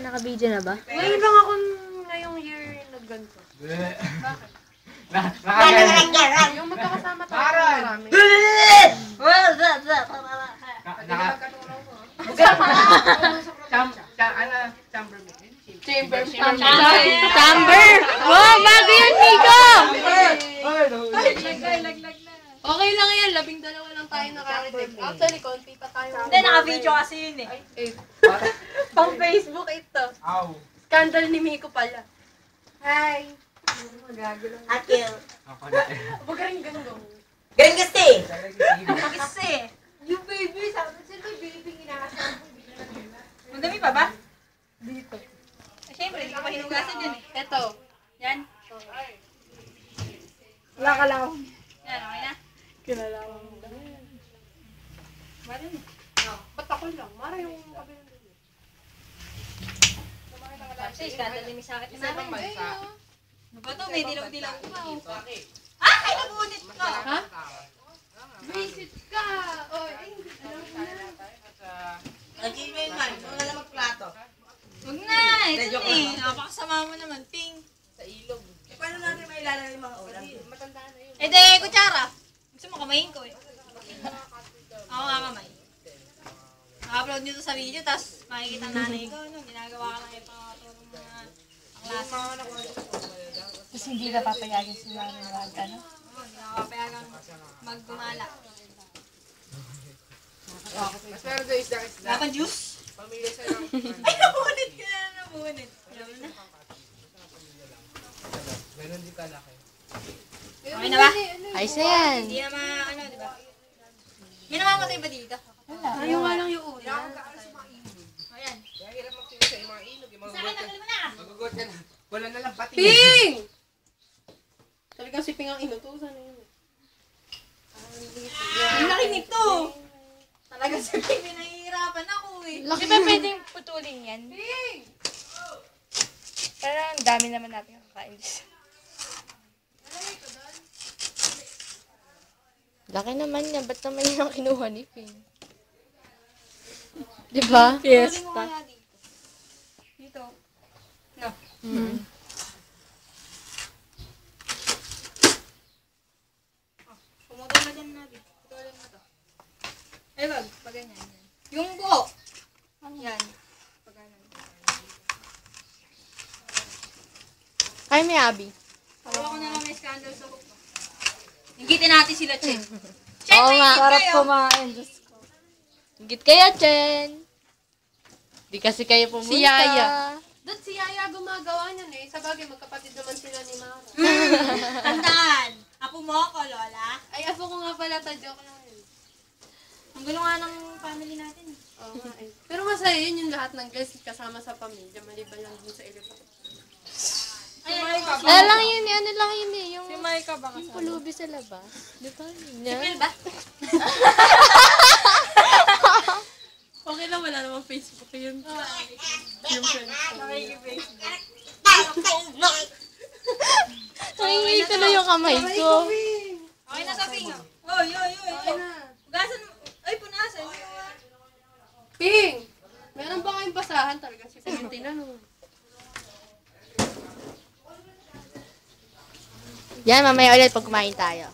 naka-video na ba? Ngayon lang ako ngayong year nagganto. Bakit? Yung magkakasama tayo marami. Chamber! Wow, bago yan, Nico! Okay lang yan, 12 lang tayo naka-reject. Actually, konti pa tayo. Hindi, naka-video kasi yun eh. Pang Facebook ito. Scandal ni Miko pala. Hi! Akil. Huwag ka rin ganun. Ganun kasi. Kasi. Yung baby, sabi sila may baby inaasahan ko. Madami pa ba? Dito. Eh, syempre, hindi ko pa hinugasan yun eh. Ito. Yan. Wala ka lang. Yan, okay na. Kilala ko. Mara na. Ba't ako lang? Mara yung kabilang dito. Kasi, skandal ni Misakit ni Mara. Ano ba to? May dilaw-dilaw pa. Ay, nag-uunit ka. Ha? Visit ka! Oh, alam mo na. Nag-email man. Wala lang magplato. Huwag na. Ito na eh. Napakasama mo naman. Ping. Sa ilog. Eh, paano natin mailala yung mga ulam? Matanda na yun. Eh, de, kutsara. Gusto mo kamayin ko eh. Ako nga kamay. Naka-upload nyo to sa video, tapos makikita ang nanay ko. No? Ginagawa ka lang yung pangaturong mga klase. Tapos hindi na papayagin sila ng wag, ano? Oo, hindi na kapayagang magdumala. Pero do isda. Wala pang juice? Pamilya sa lang. Ay, nabunit ka na, nabunit. Alam mo na. Ganun din kalaki. Okay na ba? Ayos na yan. Hindi na ano, di ba? May namamatay ba dito? Ayaw nga lang yung una. Ayan. Kaya hirap magtingin sa mga ilog. Yung mga Sa akin, nagalima na. magugot ka na. Wala na lang pati. Ping! Talagang si Ping ang inutusan na yun. Ang laki nito. Talaga sabihin, pinahihirapan ako eh. Di ba pwedeng putulin yan? Ping! Parang ang dami naman natin kakain. Laki naman niya. Ba't naman yun ang kinuha ni Ping? Diba? Yes. Mo kaya dito. Dito. No. Pumutol na dyan natin. Putulin mo to. Eh, wag. Pag ganyan. Yan. Yung buo. Yan. Pag ganyan. Kaya may Abby. Hawa ko na lang may scandal sa hook. Hinggitin natin sila, Chen. Chen, Oo nga. sarap kumain. Diyos ko. Higit kayo, Chen. Di kasi kayo pumunta. Si Yaya. Doon si Yaya gumagawa niyan eh. Sa bagay, magkapatid naman sila ni Mara. Tandaan. Apo mo ako, Lola. Ay, apo ko nga pala, ta-joke lang yun. Ang gulo nga ng family natin. Oo nga eh. Pero masaya yun yung lahat ng guys kasama sa pamilya. Maliban lang dun sa iba. Lang yun eh. Ano lang yun eh. Yung, Si Maika ba yung pulubi sa labas. Di ba? Mel ba? Okay lang, wala namang Facebook yun. Yung friends ko. Nangingi tuloy yung kamay ko. Okay na sa pinga. Oy, oy, oy. Okay na. Hugasan mo. Ay, punasan. Ping! Meron ba kayong basahan talaga si Ping yung tinanong? Yan, mamaya ulit pag kumain tayo.